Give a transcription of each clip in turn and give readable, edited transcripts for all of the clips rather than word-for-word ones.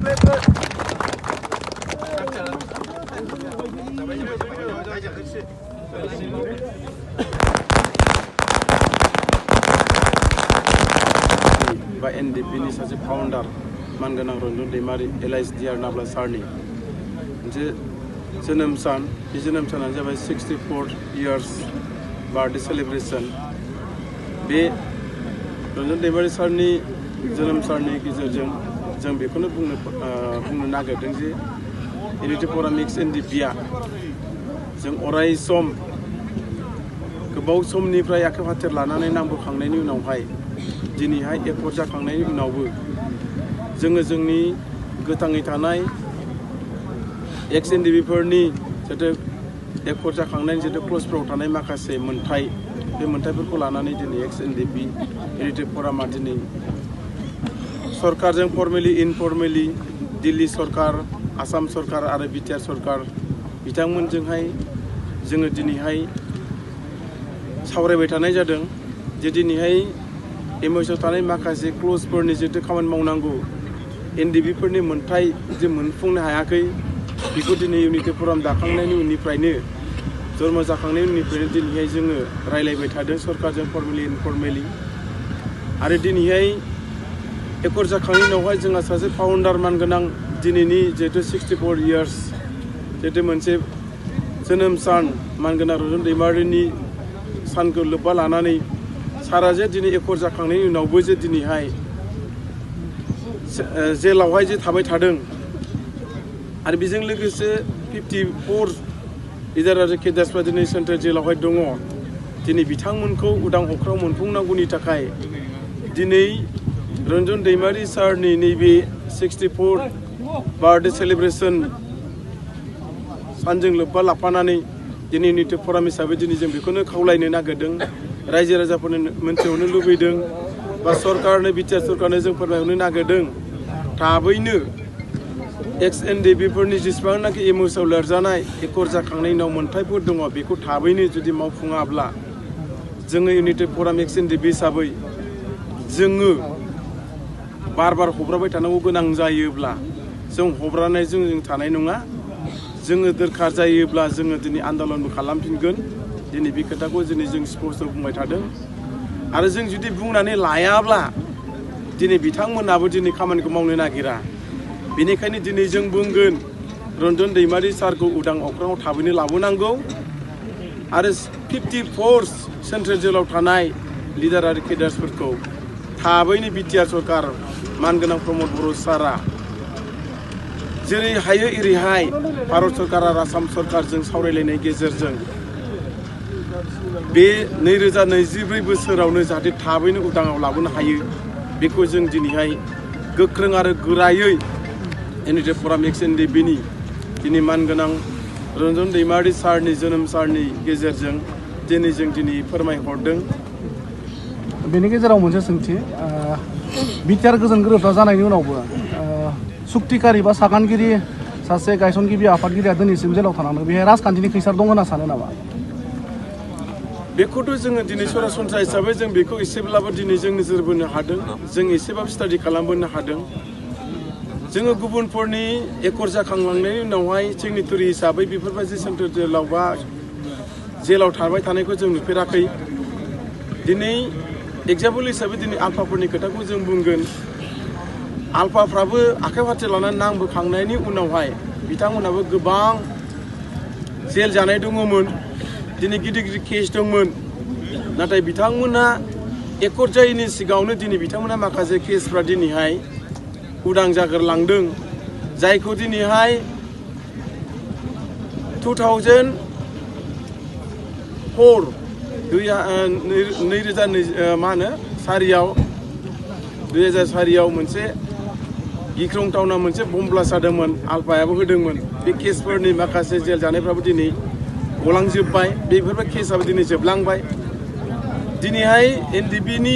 बा NDFB नि सासे फाउन्डार मानगोनां रन्जन दैमारि LSDR नाब्ला सारनि मोनसे जोनोम सान बे जोनोम सानानो जाबाय 64 years बार्थडे सेलिब्रेशन बे रन्जन दैमारि सारनि जोनोम साननि गेजेरजों जों बेखौनो बुंनो नागिरदों जे इउनिटि फराम एक्स NDFB आ जों अराय सम गोबाव समनिफ्राय आखाइ फाथेर लानानै नांबोखांनायनि उनावहाय दिनैहाय एकर्ड जाखांनायनि उनावबो जोङो जोंनि गोथाङै थानाय एक्स NDFB फोरनि जितु एकर्ड जाखांनायनि जितु क्लजफोराव थानाय माखासे मोन्थाइ बे मोन्थाइफोरखौ लानानै दिनै एक्स NDFB इउनिटि फरामा दिनै सरकारजों फर्मेलि इनफर्मेलि दिल्ली सरकार आसाम सरकार आरो बिटिआर सरकार बिथांमोनजोंहाय जोङो दिनैहाय सावरायबाय थानाय जादों जे दिनैहाय एमएसआव थानाय माखासे क्लजफोरनि जितु खामानि मावनांगौ NDFB फोरनि मोन्थाइ जे मोनफुंनो हायाखै बेखौ दिनै इउनिटि फराम दाखांनायनि उननिफ्रायनो जन्म जाखांनायनि उननिफ्रायनो दिनैहाय जोङो रायलायबाय थादों सरकारजों फर्मेलि इनफर्मेलि आरो दिनैहाय एकर्ड जाखांनायनि उनावहाय जोंहा सासे फाउन्डार मानगोनां दिनैनि जिहेतु 64 years जिहेतु मोनसे जोनोम सान मानगोनां रन्जन दैमारिनि सानखौ लोब्बा लानानै सारा जे दिनै एकर्ड जाखांनायनि उनावबो जे दिनैहाय जेलावहाय जे थाबाय थादों आरो बेजों लोगोसे 54 लिडार आरो केडार्सफ्रा दिनै सेन्ट्रेल जेलावहाय दङ दिनै बिथांमोनखौ उदां अख्राङाव मोनफुंनांगौनि थाखाय दिनै रन्जन दैमारि सारनि नैबे 64 बार्थडे सेलिब्रेशन सानजों लोब्बा लाफानानै दिनै इउनिटि फराम हिसाबै दिनै जों बेखौनो खावलायनो नागिरदों रायजो राजाफोरनो मोनथिहोनो लुबैदों बा सरकारनो बिटिआर सरकारनो जों फोरमायहरनो नागिरदों थाबैनो एक्स NDFB फोरनि जेसेबांनाखि एमएसआव लिरजानाय एकर्ड जाखांनायनि उनाव मोन्थाइफोर दङ बेखौ थाबैनो जुदि मावफुङाब्ला जोङो इउनिटि फराम एक्स NDFB हिसाबै जोङो बार हब्राबाय थानांगौ गोनां जायोब्ला जों हब्रानायजों जों थानाय नङा जोङो दरखार जायोब्ला जोङो दिनै आन्दलनबो खालामफिनगोन दिनै बे खोथाखौ दिनै जों स्पष्ट बुंबाय थादों आरो जों जुदि बुंनानै लायाब्ला दिनै बिथांमोनाबो दिनै खामानिखौ मावनो नागिरा बेनिखायनो दिनै जों बुंगोन रन्जन दैमारि सारखौ उदां अख्राङाव थाबैनो लाबोनांगौ आरो 54 सेन्ट्रेल जेलाव थानाय लिडार आरो केडार्सफोरखौ थाबैनो बिटिआर सरकार मानगोनां प्रमद बर' सारा जेरै हायो एरैहाय भारत सरकार आरो आसाम सरकारजों सावरायलायनाय गेजेरजों बे 2024 बोसोरावनो जाहाथे थाबैनो उदाङाव लाबोनो हायो बेखौ जों दिनैहाय गोख्रों आरो गोरायै इउनिटि फराम एक्स NDFB नि दिनै मानगोनां रन्जन दैमारि सारनि जोनोम साननि गेजेरजों दिनै जों फोरमायहरदों बेनि गेजेराव मोनसे सोंथि बिटिआर गोजोन गोरोबथा जानायनि उनावबो सुक्तिकारि बा सागानगिरि सासे गायसनगिरि आफादगिरिया दिनैसिम जेलाव थानांदों बेहाय राजखान्थिनि खैसार दं होनना सानो नामा बेखौथ' जोङो दिनै सरासनस्रा हिसाबै जों बेखौ एसेब्लाबो दिनै जों नोजोर बोनो हादों जों एसेबाबो स्टाडि खालामबोनो हादों जोङो गुबुनफोरनि एकर्ड जाखांलांनायनि उनावहाय सिगनेटरि हिसाबै बेफोरबायदि सेन्ट्रेल जेलाव बा जेलाव थाबाय थानायखौ जों नुफेराखै दिनै एग्जाम्पल हिसाबै दिनै आल्फाफोरनि खोथाखौ जों बुंगोन आल्फाफ्राबो आखाइ फाथेर लानानै नांबोखांनायनि उनावहाय बिथांमोनाबो गोबां जेल जानाय दङमोन दिनै गिदिर गिदिर केस दंमोन नाथाय बिथांमोना एकर्ड जायैनि सिगाङावनो दिनै बिथांमोना माखासे केसफ्रा दिनैहाय उदां जागोरलांदों जायखौ दिनैहाय 2004 2004 मोनसे गिख्रंथावना मोनसे बम ब्लास्ट जादोंमोन आल्फायाबो होदोंमोन बे केसफोरनि माखासे जेल जानायफ्राबो दिनै गलांजोब्बाय बेफोरबो केसआबो दिनै जोबलांबाय दिनैहाय NDFB नि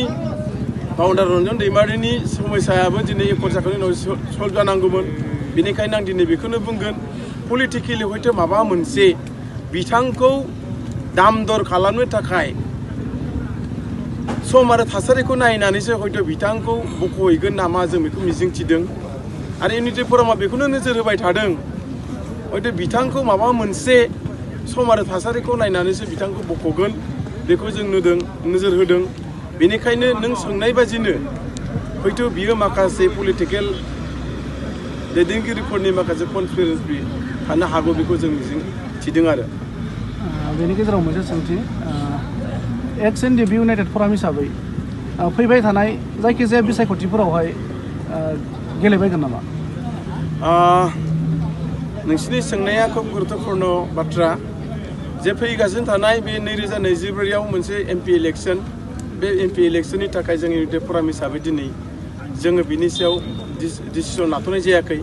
फाउन्डार रन्जन दैमारिनि समस्यायाबो दिनै एकर्ड जाखांनायनि उनाव सल्भ जानांगौमोन बेनिखायनो आं दिनै बेखौनो बुंगोन पलिटिकेलि हयथ' माबा मोनसे बिथांखौ दामदर खालामनो थाखाय सम आरो थासारिखौ नायनानैसो हयथ' बिथांखौ बख'हैगोन नामा जों बेखौ मिजिंथिदों आरो इउनिटि फरामा बेखौनो नोजोर होबाय थादों हयथ' बिथांखौ माबा मोनसे सम आरो थासारिखौ नायनानैसो बिथांखौ बख'गोन बेखौ जों नोजोर होदों बेनिखायनो नों सोंनाय बादिनो हयथ' बियो माखासे पलिटिकेल दैदेनगिरिफोरनि माखासे कनस्पिरेसि थानो हागौ बेखौ जों मिजिं थिदों आरो बेनि गेजेराव मोनसे सोंथि एक्स एनडिएफबि इउनाइटेड फराम हिसाबै फैबाय थानाय जायखिजाया बिसायख'थिफोरावहाय गेलेबायगोन नामा नोंसिनि सोंनाया खोब गुरुत्वपूर्ण बाथ्रा जे फैगासिनो थानाय बे 2024आव मोनसे एमपि इलेक्सन बे एमपि इलेक्सननि थाखाय जों इउनाइटेड फराम हिसाबै दिनै जोङो बिनि सायाव डिसिसन लाथ'नाय जायाखै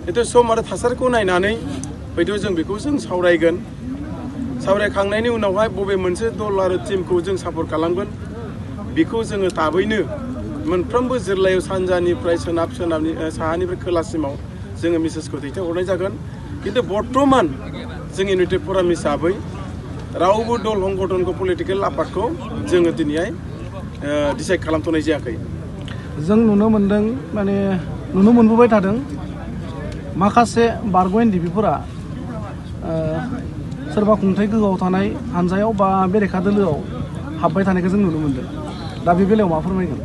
खिन्थु सम आरो थासारिखौ नायनानै हयथ' जों बेखौ सावरायगोन सावरायखांनायनि उनावहाय बबे मोनसे दल आरो टीमखौ जों सापर्ट खालामगोन बेखौ जोङो थाबैनो मोनफ्रोमबो जिल्लायाव सानजानिफ्राय साहानिफ्राय खोलासिमाव जोङो मेसेजखौ दैथायहरनाय जागोन खिन्थु बर्तमान जों इउनाइटेड फराम हिसाबै रावबो दल संगठनखौ पलिटिकेल आफादखौ जोङो दिनैहाय डिसाइड खालामथ'नाय जायाखै जों नुनो मोनदों माने नुनो मोनबोबाय थादों माखासे बारग' एनडिएफबिफोरा सोरबा खुंथाय गोहोआव थानाय हानजायाव बा बेरेखा दोलोआव हाबबाय थानायखौ जों नुनो मोनदों दा बे बेलायाव मा फोरमायगोन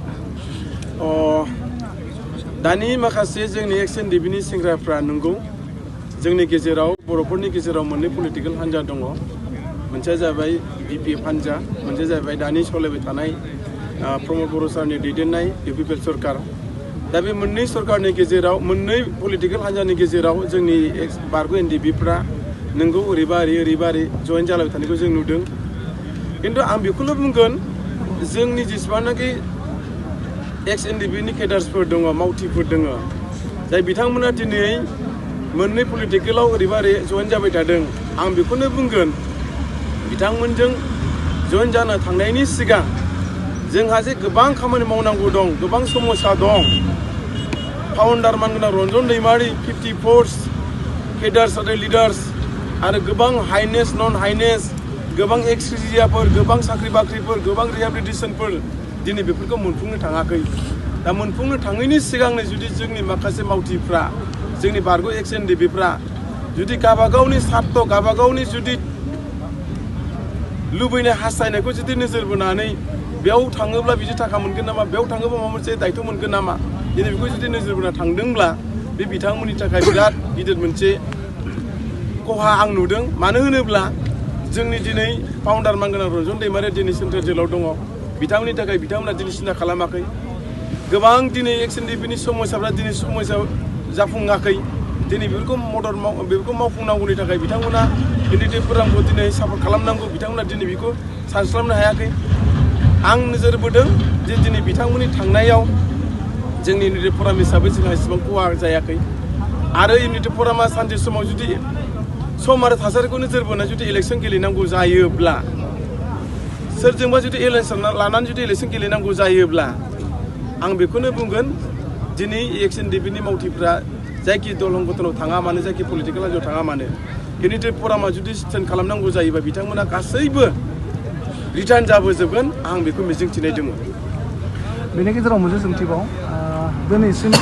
दानि माखासे जोंनि एक्स एनडिएफबिनि सेंग्राफ्रा नंगौ जोंनि गेजेराव बर'फोरनि गेजेराव मोननै पलिटिकेल हान्जा दङ मोनसेया जाबाय बिपिएफ हान्जा मोनसेया जाबाय दानि सलायबाय थानाय प्रमद बर' सारनि दैदेननाय इउपिपिएल सरकार दा बे मोननै सरकारनि गेजेराव मोननै पलिटिकेल हान्जानि गेजेराव जोंनि बारग' एनडिएफबिफ्रा नंगौ ओरैबा ओरै जयेन जालायबाय थानायखौ जों नुदों खिन्थु आं बेखौनो बुंगोन जोंनि जेसेबांनाखि एक्स एनडिएफबिनि केडार्सफोर दङ मावथिफोर दङ जाय बिथांमोना दिनै मोननै पलिटिकेलाव ओरैबा ओरै जयेन जाबाय थादों आं बेखौनो बुंगोन बिथांमोनजों जयेन जानो थांनायनि सिगां जोंहा जे गोबां खामानि मावनांगौ दं गोबां समस्या दं फाउन्डार मानगोनां रन्जन दैमारि 54 केडार्स आरो लिडार्स आरो गोबां हाइनेस नन हाइनेस गोबां एक्सक्रिजियाफोर गोबां साख्रि बाख्रिफोर गोबां रिहेबिलिटेसनफोर दिनै बेफोरखौ मोनफुंनो थाङाखै दा मोनफुंनो थाङैनि सिगांनो जुदि जोंनि माखासे मावथिफ्रा जोंनि बारग' एक्स एनडिएफबिफ्रा जुदि गावबागावनि सार्थ गावबागावनि जुदि लुबैनाय हास्थायनायखौ जुदि नोजोर बोनानै बेयाव थाङोब्ला बिदि थाखा मोनगोन नामा बेयाव थाङोब्ला माबा मोनसे दायथ' मोनगोन नामा दिनै बेखौ जुदि नोजोर बोना थांदोंब्ला बे बिथांमोननि थाखाय बिराद गिदिर मोनसे खहा आं नुदों मानो होनोब्ला जोंनि दिनै फाउन्डार मानगोनां रन्जन दैमारिया दिनै सेन्ट्रेल जेलाव दङ बिथांमोननि थाखाय बिथांमोना दिनै सिन्था खालामाखै गोबां दिनै एक्स एनडिएफबिनि समस्याफ्रा दिनै समस्या जाफुङाखै दिनै बेफोरखौ मावफुंनांगौनि थाखाय बिथांमोना इउनाइटेड फरामखौ दिनै सापर्ट खालामनांगौ बिथांमोना दिनै बेखौ सानस्लाबनो हायाखै आं नोजोर बोदों जे दिनै बिथांमोननि थांनायाव जोंनि इउनाइटेड फराम हिसाबै जोंहा एसेबां खहा जायाखै आरो इउनाइटेड फरामा सानसे समाव जुदि सम आरो थासारिखौ नोजोर बोना जुदि इलेक्सन गेलेनांगौ जायोब्ला सोरजोंबा जुदि इलेक्सन लानानै जुदि इलेक्सन गेलेनांगौ जायोब्ला आं बेखौनो बुंगोन दिनै एक्स एनडिएफबिनि मावथिफ्रा जायखि दल संगठनाव थाङा मानो जायखि पलिटिकेल हान्जायाव थाङा मानो इउनाइटेड फरामा जुदि स्टेन्ड खालामनांगौ जायोबा बिथांमोना गासैबो रिटार्न जाबोजोबगोन आं बेखौ मिजिंथिनाय दङ बेनि गेजेराव मोनसे सोंथिबाव दिनैसिम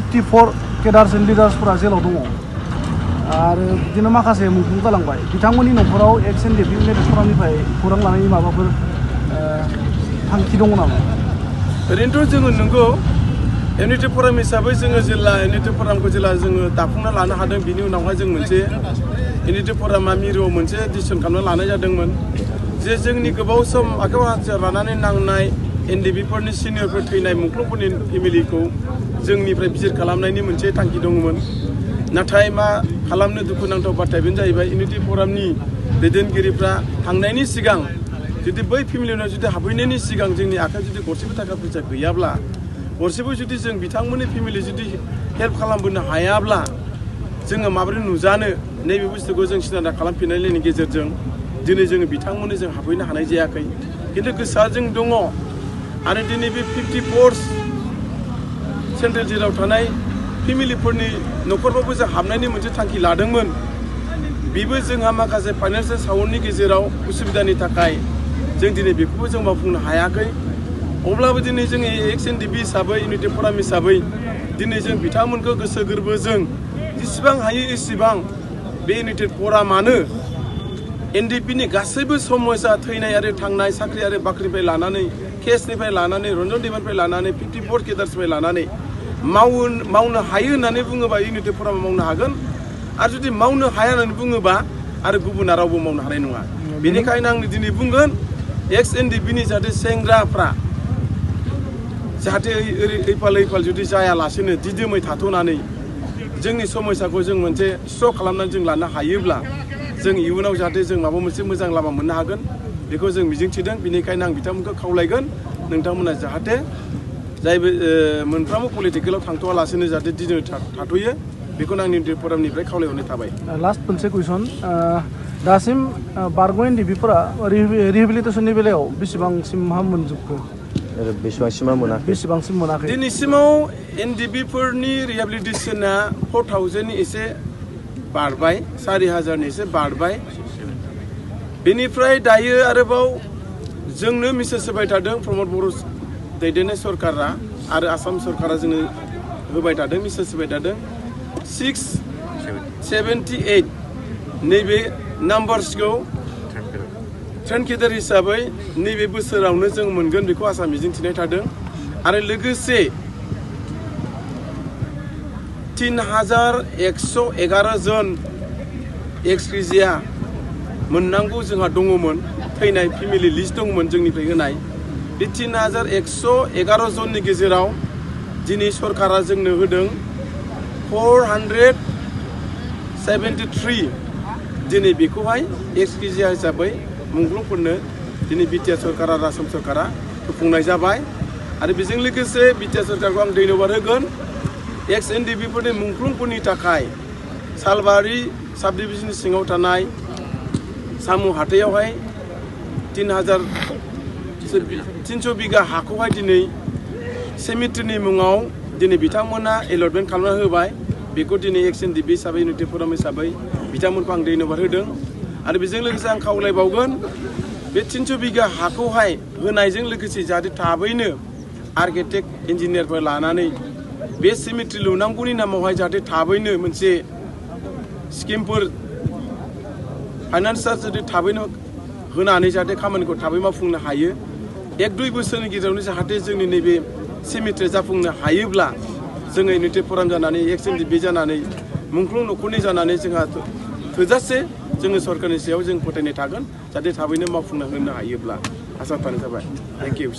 54 केडार्स एन्ड लिडार्सफोरा जेलाव दङ आरो बिदिनो माखासे मुंख्लं जालांबाय बिथांमोननि न'खराव एक्स एनडिएफबि इउनाइटेड फरामनिफ्राय खौरां लानायनि माबाफोर थांखि दङ नामा ओरैनोथ' जोङो नंगौ इउनाइटेड फराम हिसाबै जोङो जेला इउनाइटेड फरामखौ जेला जोङो दाफुंना लानो हादों बिनि उनावहाय जों मोनसे इउनाइटेड फरामा मिरुआव मोनसे डिसिसन खालामना लानाय जादोंमोन जे जोंनि गोबाव सम आखायाव हाथियार लानानै नांनाय एनडिएफबिफोरनि सिनियरफोर थैनाय मुंख्लंफोरनि फेमिलिखौ जोंनिफ्राय बिजिर खालामनायनि मोनसे थांखि दङमोन नाथाय मा खालामनो दुखुनांथाव बाथ्राया बेनो जाहैबाय इउनाइटेड फरामनि दैदेनगिरिफ्रा थांनायनि सिगां जुदि बै फेमिलिनाव जुदि हाबहैनायनि सिगां जोंनि आखायाव जुदि गरसेबो थाखा फैसा गैयाब्ला गरसेबो जुदि जों बिथांमोननि फेमिलि जुदि हेल्प खालामबोनो हायाब्ला जोङो माबोरै नुजानो नैबे बुस्थुखौ जों सिन्था खालामफिननायनि गेजेरजों दिनै जोङो बिथांमोननो जों हाबहैनो हानाय जायाखै खिन्थु गोसोआ जों दङ आरो दिनै बे 54 सेन्ट्रेल जेलाव थानाय फेमिलिफोरनि न'खरफ्रावबो जों हाबनायनि मोनसे थांखि लादोंमोन बेबो जोंहा माखासे फाइनान्सियेल साउन्डनि गेजेराव उसुबिदानि थाखाय जों दिनै बेखौबो जों मावफुंनो हायाखै अब्लाबो दिनै जोंनि एक्स एनडिएफबि हिसाबै इउनाइटेड फराम हिसाबै दिनै जों बिथांमोनखौ गोसो गोरबोजों जेसेबां हायो एसेबां बे इउनाइटेड फरामानो एनडिएफबि नि गासैबो समस्या थैनाय आरो थांनाय साख्रि आरो बाख्रिनिफ्राय लानानै केसनिफ्राय लानानै रन्जन डिमान्डनिफ्राय लानानै 54 केडार्सनिफ्राय लानानै मावनो हायो होननानै बुङोबा इउनाइटेड फरामा मावनो हागोन आरो जुदि मावनो हाया होननानै बुङोबा आरो गुबुना रावबो मावनो हानाय नङा बेनिखायनो आं दिनै बुंगोन एक्स एनडिएफबि नि जाहाथे सेंग्राफ्रा जाहाथे ऐफाल जुदि जायालासेनो दिदोमै थाथ'नानै जोंनि समस्याखौ जों मोनसे स्ट्र' खालामनानै जों लानो हायोब्ला जों इयुनाव जाहाथे जों माबा मोनसे मोजां लामा मोननो हागोन बेखौ जों मिजिंथिदों बेनिखायनो आं बिथांमोनखौ खावलायगोन नोंथांमोना जाहाथे जायबो मोनफ्रोमबो पलिटिकेलाव थांथ'वालासेनो जाहाथे दिदोमै थाथ'यो बेखौनो आंनि इउनाइटेड फरामनिफ्राय खावलायहरनाय थाबाय लास्ट मोनसे कुइसन दासिम बारग' एनडिएफबिफोरा रिहेबिलिटेसननि बेलायाव बेसेबांसिम मोनजोबखो बेसेबांसिम मोनाखै दिनैसिमाव एनडिएफबिफोरनि रिहेबिलिटेसना 4000 एसे बारबाय 4000 एसे बारबाय बेनिफ्राय दायो आरोबाव जोंनो मेसेज होबाय थादों प्रमद बर' दैदेननाय सरकारा आरो आसाम सरकारा जोंनो होबाय थादों मेसेज होबाय थादों 678 नैबे नाम्बार्सखौ ट्रेन केडार हिसाबै नैबे बोसोरावनो जों मोनगोन बेखौ आसा मिजिंथिनाय थादों आरो लोगोसे 3111 जन एक्सक्रिजिया मोननांगौ जोंहा दङमोन थैनाय फेमिलि लिस्ट दंमोन जोंनिफ्राय होनाय बे 3111 जननि गेजेराव दिनै सरकारा जोंनो होदों 473 दिनै बेखौहाय एक्सक्रिजिया हिसाबै मुंख्लंफोरनो दिनै बिटिआर सरकारा आसाम सरकारा होफुंनाय जाबाय आरो बेजों लोगोसे बिटिआर सरकारखौ आं धन्यबाद होगोन एक्स एनडिएफबिफोरनि मुंख्लंफोरनि थाखाय सालबारि साब डिभिजननि सिङाव थानाय सामु हाथायावहाय 300 बिगा हाखौहाय दिनै सेमिट्रिनि मुङाव दिनै बिथांमोना एलटमेन्ट खालामना होबाय बेखौ दिनै एक्स एनडिएफबि हिसाबै इउनाइटेड फराम हिसाबै बिथांमोनखौ आं धन्यबाद होदों आरो बेजों लोगोसे आं खावलायबावगोन बे 300 बिगा हाखौहाय होनायजों लोगोसे जाहाथे थाबैनो आर्किटेक्ट इन्जिनियारफोर लानानै बे सेमिट्रि लुनांगौनि नामावहाय जाहाथे थाबैनो मोनसे स्किमफोर फाइनान्सआ जुदि थाबैनो होनानै जाहाथे खामानिखौ थाबै मावफुंनो हायो 1-2 बोसोरनि गेजेरावनो जाहाथे जोंनि नैबे सेमिट्रिया जाफुंनो हायोब्ला जोङो इउनाइटेड फराम जानानै एक्स एनडिएफबि जानानै मुंख्लं न'खरनि जानानै जोंहा थोजासे जोङो सरकारनि सायाव जों फोथायनाय थागोन जाहाथे थाबैनो मावफुंना होनो हायोब्ला आसा थानाय जाबाय थेंक इउ